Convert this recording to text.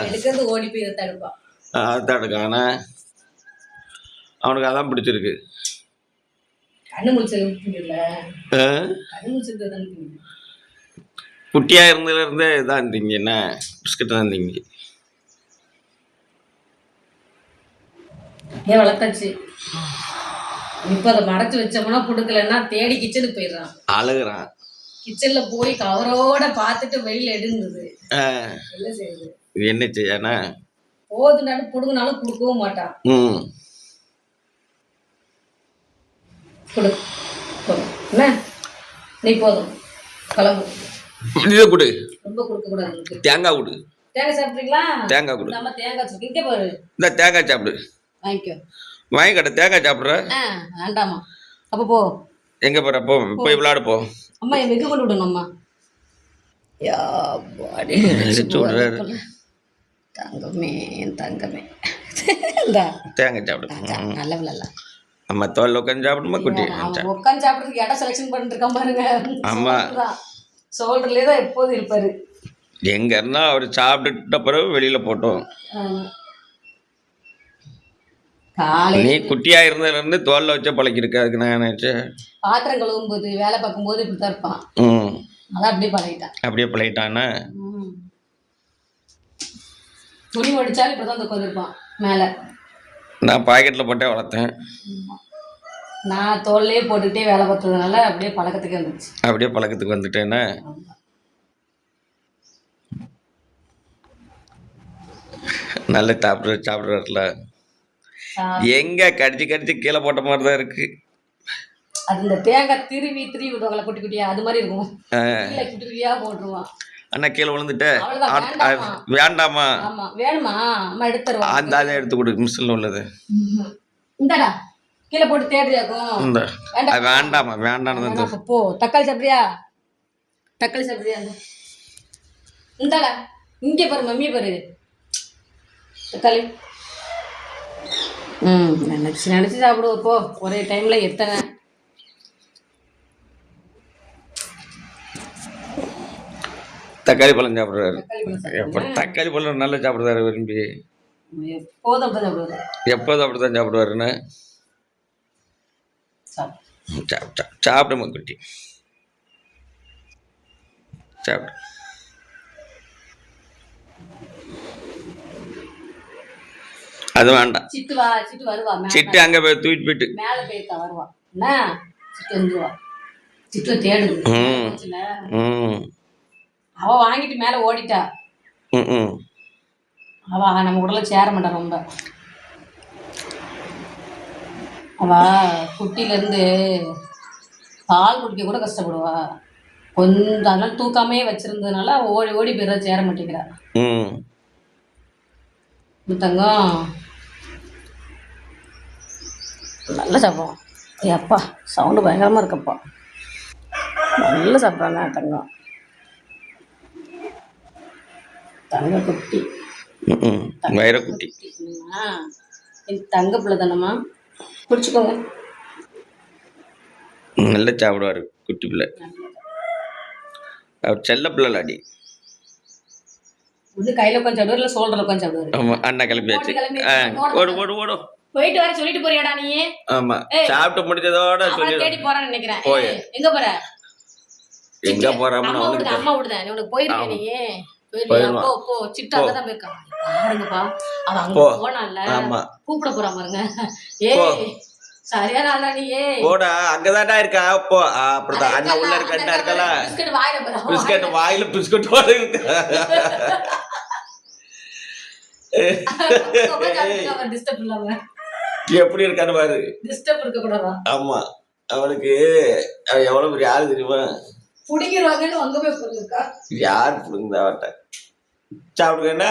எடுக்கிறது ஓடி போய் தடுப்பான். தடுக்கான அவனுக்கு அதான் பிடிச்சிருக்கு. கண்ணு முடிச்சது குட்டியா இருந்ததுல இருந்தே இதான் திங்க என்ன பிஸ்கட் தான் திங்கி ஏன் வளர்த்தாச்சு. இப்ப அதை மறைச்சு வச்சோம்னா கொடுக்கலன்னா தேடி கிச்சனுக்கு போயிடுறான், அழுகுறான். கிச்சன்ல போய் கவரோட பார்த்துட்டு வெளியில எடுந்தது என்ன செய்யுது. என்ன செய்யனா போதுனாலும் புடுங்கினாலும் கொடுக்கவும் மாட்டான். கொடு என்ன நீ போதும் கிளம்பு. கொடு. ரொம்ப கொடுக்க கூடாது. தேங்காய் கொடு. தேங்காய் சாப்பிட்றீங்களா? தேங்காய் கொடு. நம்ம தேங்காய் இங்கே பாரு. இந்த தேங்காய் சாப்பிடு. வாங்கிக்கோ. வாங்கி கடை தேங்காய் சாப்பிட்ற. வேண்டாமா. அப்போ போ. எங்க போற? போ போய் விளையாடு போ. அம்மா என் வெகு கொண்டு விடணும் அம்மா. தங்கமே தங்கமே தேங்காய் சாப்பிடு. நல்ல விளையாடல. அம்மா தோல் உட்காந்து சாப்பிடுமா குட்டி? உட்காந்து சாப்பிட்றதுக்கு இடம் செலெக்ஷன் பண்ணிட்டு இருக்கான் பாருங்க. அம்மா சோல்டர்லேயே தான் எப்போதும் இருப்பாரு. எங்க இருந்தா அவர் சாப்பிட்டுட்ட பிறகு வெளியில போட்டோம். நீ குட்டியா இருந்ததுல இருந்து தோல்ல வச்ச பழக்கிருக்க. அதுக்கு நான் நினைச்சேன் பாத்திரம் கழுவும் போது வேலை பார்க்கும் போது இப்படித்தான் இருப்பான். அதான் அப்படியே பழகிட்டான். அப்படியே பழகிட்டானா? துணி மடிச்சாலும் இப்படிதான் உட்காந்துருப்பான் மேல. நான் பாக்கெட்ல போட்டே வளர்த்தேன். நான் தோல்லையே போட்டுக்கிட்டே வேலை பார்த்ததுனால அப்படியே பழக்கத்துக்கு வந்துச்சு. அப்படியே பழக்கத்துக்கு வந்துட்டேன்னா நல்ல சாப்பிடுறாருல. எங்க கடிச்சு கடிச்சு கீழே போட்ட மாதிரி தான் இருக்கு. அது இந்த தேங்காய் திருவி விடுவாங்களா குட்டி குட்டியா, அது மாதிரி இருக்கும். குட்டி குட்டியா போட்டுருவான். அண்ணா கீழே விழுந்துட்டு வேண்டாமா? ஆமா வேணுமா? அம்மா எடுத்துருவா. அந்த அதை எடுத்து கொடு. மிஷின்ல உள்ளது இந்தாடா கீழே போட்டு தேடுறியாக்கும். வேண்டாமா? வேண்டாம். போ. தக்காளி சாப்பிட்றியா? தக்காளி சாப்பிட்றியா? இந்தாடா இங்கே பாரு, மம்மியை பாரு. தக்காளி நினச்சி சாப்பிடுவோம். போ ஒரே டைம்ல எத்தனை. தக்காளி பழம் சாப்பிடுறாரு. தக்காளி பழம் நல்லா சாப்பிடுறாரு விரும்பி. எப்போதும் அப்படிதான் சாப்பிடுவாருன்னு. சாப்பிடுமா குட்டி சாப்பிடு. அது வேண்டாம். சிட்டு அங்க போய் தூக்கிட்டு போயிட்டு மேல போயிட்டா வருவா. என்ன சிட்டு வந்துருவா. சிட்டு தேடுது. அவ வாங்கிட்டு மேல ஓடிட்டா. அவ நம்ம உடல சேர மாட்டா. ரொம்ப அவ குட்டில இருந்து பால் குடிக்க கூட கஷ்டப்படுவா. கொஞ்சம் அதனால தூக்காமே வச்சிருந்ததுனால அவ ஓடி ஓடி போயிட சேர மாட்டேங்கிறா. தங்கம் நல்லா சாப்பிடுவோம். அப்பா சவுண்டு பயங்கரமாக இருக்கப்பா. நல்லா சாப்பிட்றாங்க தங்கம். தங்க குட்டி வைரக்குட்டி. தங்க பிள்ளை தானம்மா. பிடிச்சிக்கோங்க. நல்லா சாப்பிடுவாரு குட்டி பிள்ளை. அவர் செல்ல பிள்ளை அடி. கையில உட்காந்து சாப்பிடுவாரு, இல்லை சோல்டர்ல உட்காந்து சாப்பிடுவாரு. அண்ணா கிளம்பியாச்சு. ஓடு ஓடு ஓடு. போயிட்டு வர சொல்லிட்டு போறியாடா நீ? ஆமா சாப்பிட்டு முடிஞ்சதோட சொல்லி தேடி போறான்னு நினைக்கிறேன். எங்க போற? எங்க போறாம அம்மா விடுதேன். நீ உனக்கு போயிருக்க. நீ போயிருவா. போ போ. சிட்டு அங்கதான் போயிருக்கான் பாருங்கப்பா. அவ அங்க போனால கூப்பிட போறான் பாருங்க. சரியா நாளா நீ போடா. அங்கதான்டா இருக்கா. போ. அப்படிதான் அண்ணா உள்ள இருக்கா இருக்கல. பிஸ்கட் வாயில போற. பிஸ்கட் வாயில பிஸ்கட் ஓட இருக்கு. டிஸ்டர்ப் இல்லாம எப்படி இருக்கான்னு பாரு. டிஸ்டர்ப் இருக்க கூடாதா? ஆமா அவனுக்கு எவ்வளவு பெரிய ஆளு தெரியுமா? புடிங்கிடுவாங்கன்னு அங்க போய் உட்கார்ந்துருக்கா. யார் புடுங்குதா அவட்ட? சாப்பிடுங்க என்ன